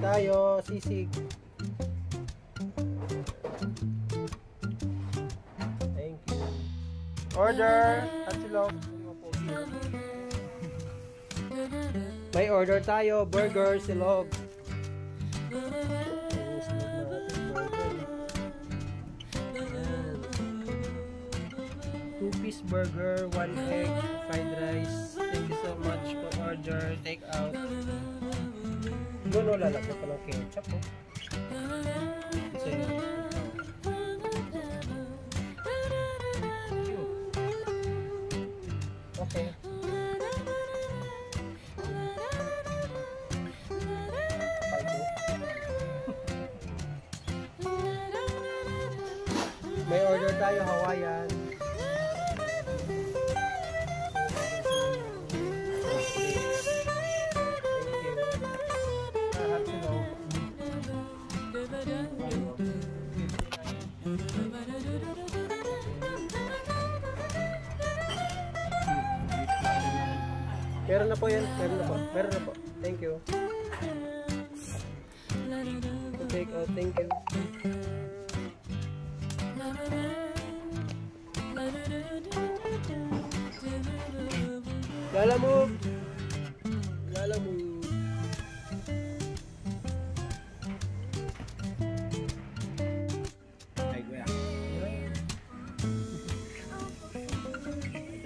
tayo, sisig. Thank you. Order at silog. May order tayo, burger, silog. Two-piece burger, 1 egg, fried rice. Thank you so much for order. Take out. Doon o, lalagyan pa ng ketchup o. Kasi okay. May order tayo, Hawaiian. Meron na po yan. Meron na po. Meron na po. Thank you. Take out. Thank you. Lalamove. Lalamove. Ay, kuya.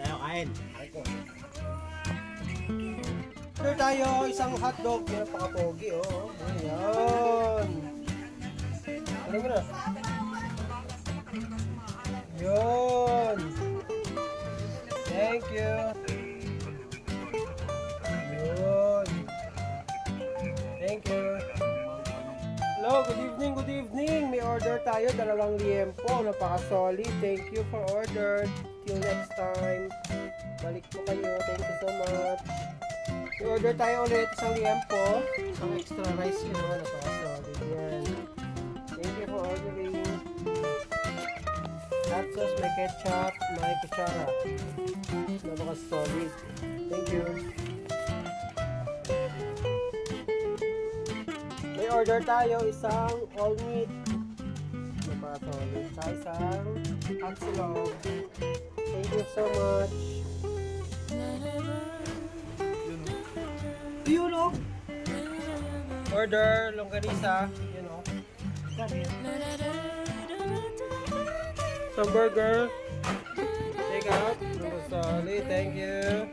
Tayo kain. Ay ko. Order tayo isang hotdog. Yan, pakapogi, oh. Ayan. Ano mo na? Yun. Thank you. Yun. Thank you. Hello, good evening, good evening. May order tayo, 2 liempo. Napaka-solid. Thank you for order. Till next time. Balik po kayo. Thank you so much. May order tayo ulit, 1 liempo. Ang extra rice yun, napaka-solid. Yan. Thank you for ordering. Hot sauce, may ketchup, may kutsara. Napaka-solid. Thank you. May order tayo, isang all meat. Napaka-solid. Sa isang hot silog. Thank you so much. Yun o. Order, longganisa. Yun o. Some burger. Take out. Solid. Thank you.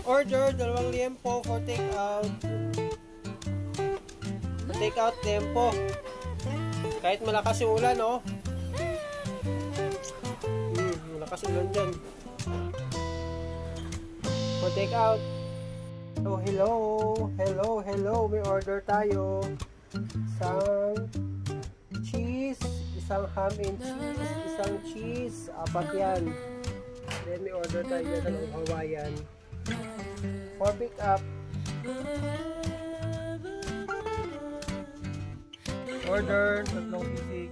Order, 2 liempo for take out. For take out liempo. Kahit malakas yung ulan, no? Malakas yung ulan dyan. For take out. Oh, hello. Hello, hello. May order tayo. Isang cheese, isang ham and cheese, isang cheese, 4 yan. Then may order tayo dyan ng Hawaiian. For pick up. Order, 3 sisig.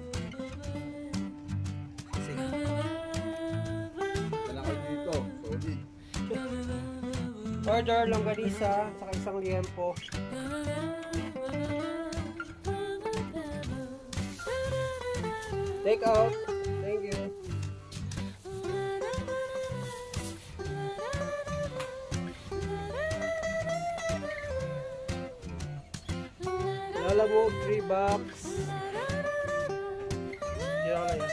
Sige. Wala ko dito. Solid. Order, longganisa, saka 1 liempo. Take out. Thank you. Lalamove, $3. Diyan lang yan.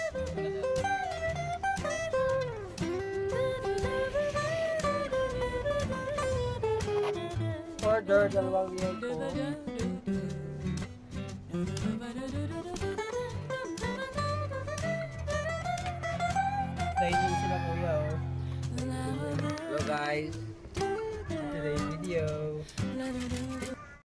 Order, 2 liempo. Dining sila kuya, oh. Hello guys. Today's video.